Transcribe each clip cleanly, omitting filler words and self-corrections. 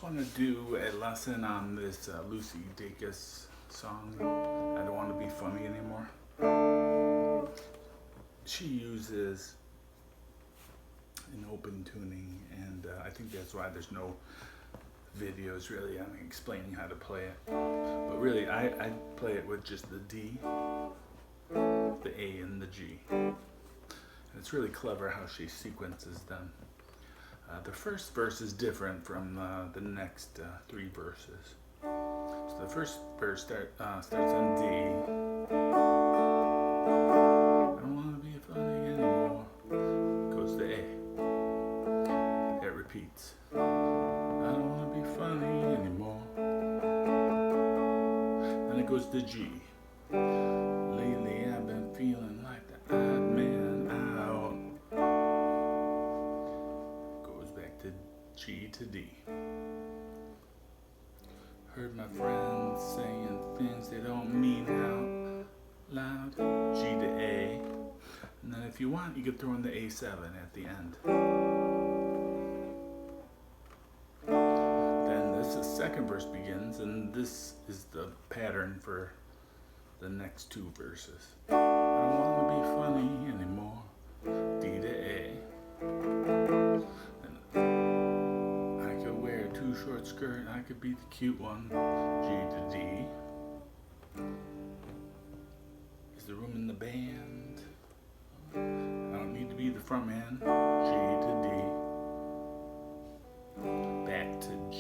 want to do a lesson on this Lucy Dacus song, I Don't Want to Be Funny Anymore. She uses an open tuning, and I think that's why there's no videos really on explaining how to play it. But really, I play it with just the D, the A, and the G. And it's really clever how she sequences them. The first verse is different from the next three verses. So the first verse starts on D. I don't want to be funny anymore. Goes to A. It repeats. I don't want to be funny anymore. Then it goes to G. Lately I've been feeling like the odd man out. Goes back to G to D. Heard my friends saying things they don't mean out loud. G to A. And then if you want, you could throw in the A7 at the end. Then this is second verse begins, and this is the pattern for the next two verses. I don't want to be funny anymore. D to A. And I could wear a too short skirt. I could be the cute one. G to D. Is there room in the band? I don't need to be the front man. G to D. Back to G.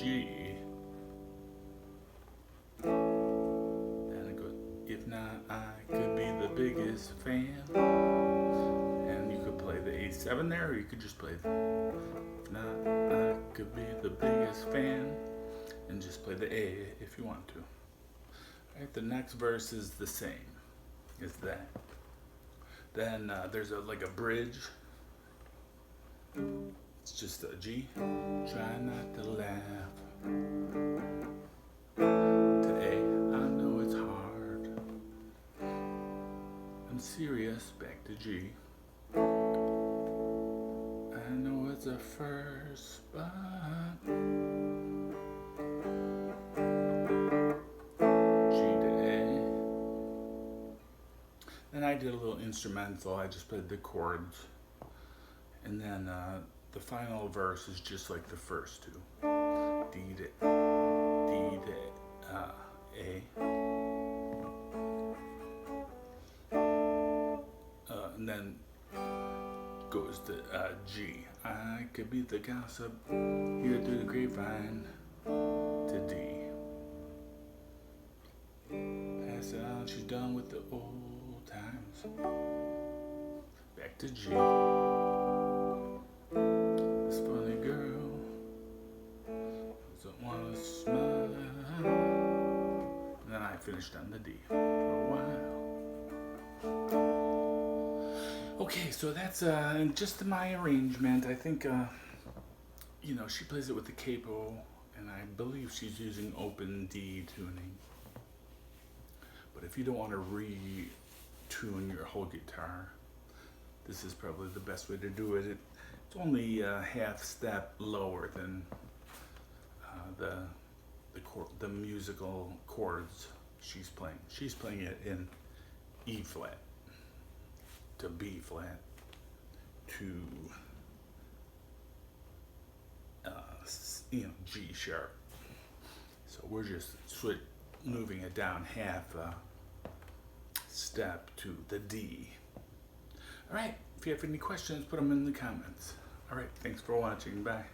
Then it goes, if not, I could be the biggest fan. And you could play the A7 there, or you could just play the, if not, I could be the biggest fan. And just play the A if you want to. Alright, the next verse is the same as that. Then there's like a bridge. It's just a G. Try not to laugh. To A. I know it's hard. I'm serious. Back to G. I know it's a first spot. I did a little instrumental. I just played the chords, and then the final verse is just like the first two. D to A, and then goes to G. I could be the gossip here through the grapevine. To D. Pass it on. She's done with the old times. Back to G. This funny girl doesn't want to smile. And then I finished on the D for a while. Okay, so that's just my arrangement. I think she plays it with the capo, and I believe she's using open D tuning. But if you don't want to tune your whole guitar, this is probably the best way to do it. It's only a half step lower than the musical chords she's playing. She's playing it in E flat to B flat to G sharp. So we're just moving it down half step to the D. Alright, if you have any questions, put them in the comments. Alright, thanks for watching. Bye.